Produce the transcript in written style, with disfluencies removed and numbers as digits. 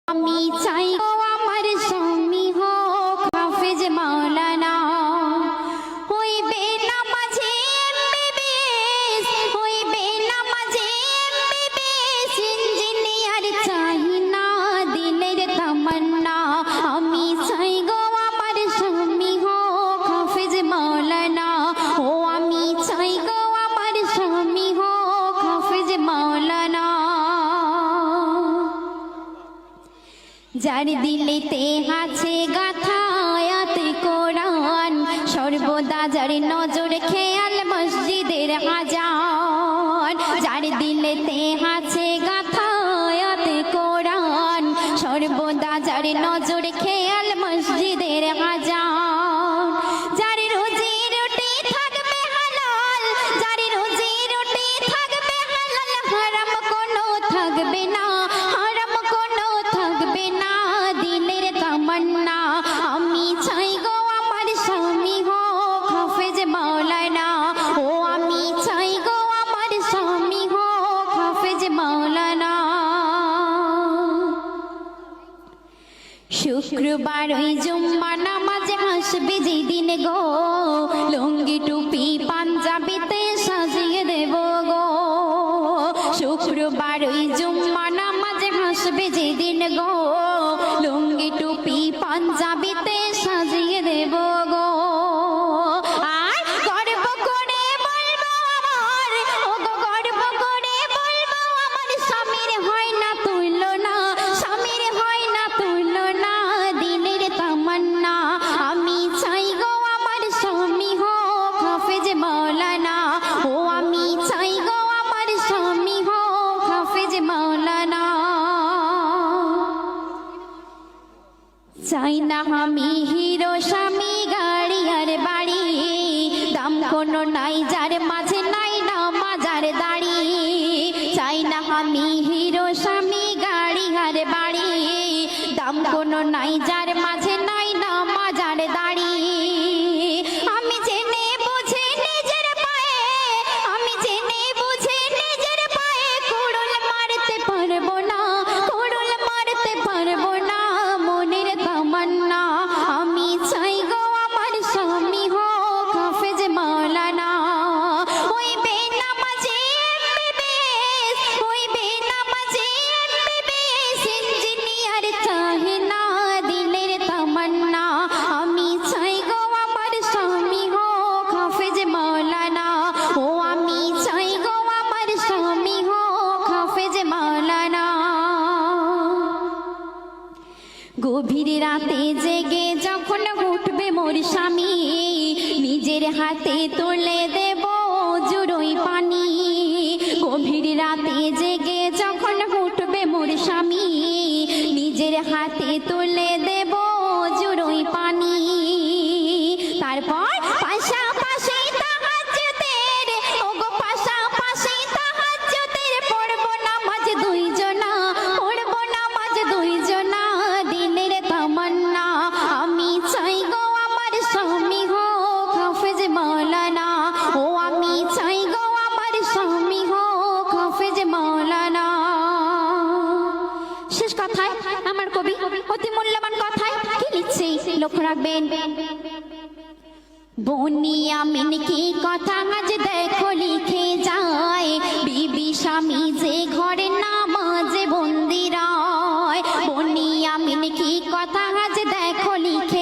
আমি চাই আমার স্বামী হোক হাফেজ মাওলানা, হইবে নামাজে এমবিবিএস, হইবে নামাজে এমবিবিএস, ইঞ্জিনিয়ার চাই না দিলের তামান্না। আমি চাই গো আমার স্বামী হোক হাফেজ মাওলানা, ও আমি চাই গো আমার স্বামী হোক হাফেজ মাওলানা। যার দিলেতে আছে গাথা আয়াত কোরআন, সর্বদা যার নজর খেয়াল মসজিদের আজান। যার দিলেতে আছে গাথা আয়াত কোরআন, সর্বদা যার নজর খেয়াল মসজিদের আজান। যার রুজি রুটি থাকবে হালাল, যার রুজি রুটি থাকবে হালাল, হারাম কোনো থাকবে না, হারাম কোনো থাকবে না দিলের তামান্না। আমি চাই গো আমার স্বামী হোক হাফেজ মাওলানা, ও আমি চাই গো আমার স্বামী হোক হাফেজ মাওলানা। শুক্রবার ওই জুম্মা নামাজে আসবে যেদিন গো, লুঙ্গি টুপি পাঞ্জাবিতে সাজিয়ে দেব গো। শুক্রবার ওই জুম্মা নামাজে আসবে যেদিন গো, লুঙ্গি টুপি পাঞ্জাবিতে সাজিয়ে দেব গো। আর গর্ব করে বলবো আমার, ও গো গর্ব করে বলবো আমার, স্বামীর হয় না তুলনা, স্বামীর হয় না তুলনা দিলের তামান্না। আমি চাই গো আমার স্বামী হোক হাফেজ মাওলানা, ও আমি চাই গো আমার স্বামী হোক হাফেজ মাওলানা। চাই না আমি হিরো স্বামী গাড়ি আর বাড়ি, দাম কোনো নাই যার মাঝে নাই না মাজার দাড়ি। চাই না আমি হিরো স্বামী গাড়ি আর বাড়ি, দাম কোনো নাই যার মাঝে নাই না মাজার দাড়ি। আমি জেনে বুঝে নিজের পায়ে, আমি জেনে বুঝে নিজের পায়ে কুড়ুল মারতে পারবো না, কুড়ুল মারতে পারবো না মনের তামান্না। আমি চাই গো আমার স্বামী হোক হাফেজ মাওলানা, হইবে নামাজে এমবিবিএস, হইবে নামাজে এমবিবিএস, ইঞ্জিনিয়ার চাই না দিলের তামান্না। আমি চাই গো আমার স্বামী হোক হাফেজ মাওলানা, ও আমি চাই গো আমার স্বামী হোক হাফেজ মাওলানা। গভীর রাতে জেগে যখন উঠবে মোর স্বামী, নিজের হাতে তুলে দেব জুড়োই পানি। গভীর রাতে জেগে যখন উঠবে মোর স্বামী, নিজের হাতে তুলে দেব জুড়োই পানি। তারপর পাশাপাশি তাহাজ্জুদের, ওগো পাশাপাশি তাহাজ্জুদের, পড়বো নামাজ দুইজনা, পড়বো নামাজ দুইজনা দিলের তামান্না। আমি চাই গো আমার স্বামী হোক হাফেজ মাওলানা, ও আমি চাই গো আমার স্বামী হোক হাফেজ মাওলানা। শেষ কথায় আমার কবি অতি মূল্যবান কথায় কি লিখছে লক্ষ্য রাখবেন। বনিয়ামিন কি কথা আজ দেখো লিখে যায়, বিবি স্বামী যে ঘরে নামাজে বন্দি রয়। বনিয়ামিন কি কথা আজ দেখো লিখে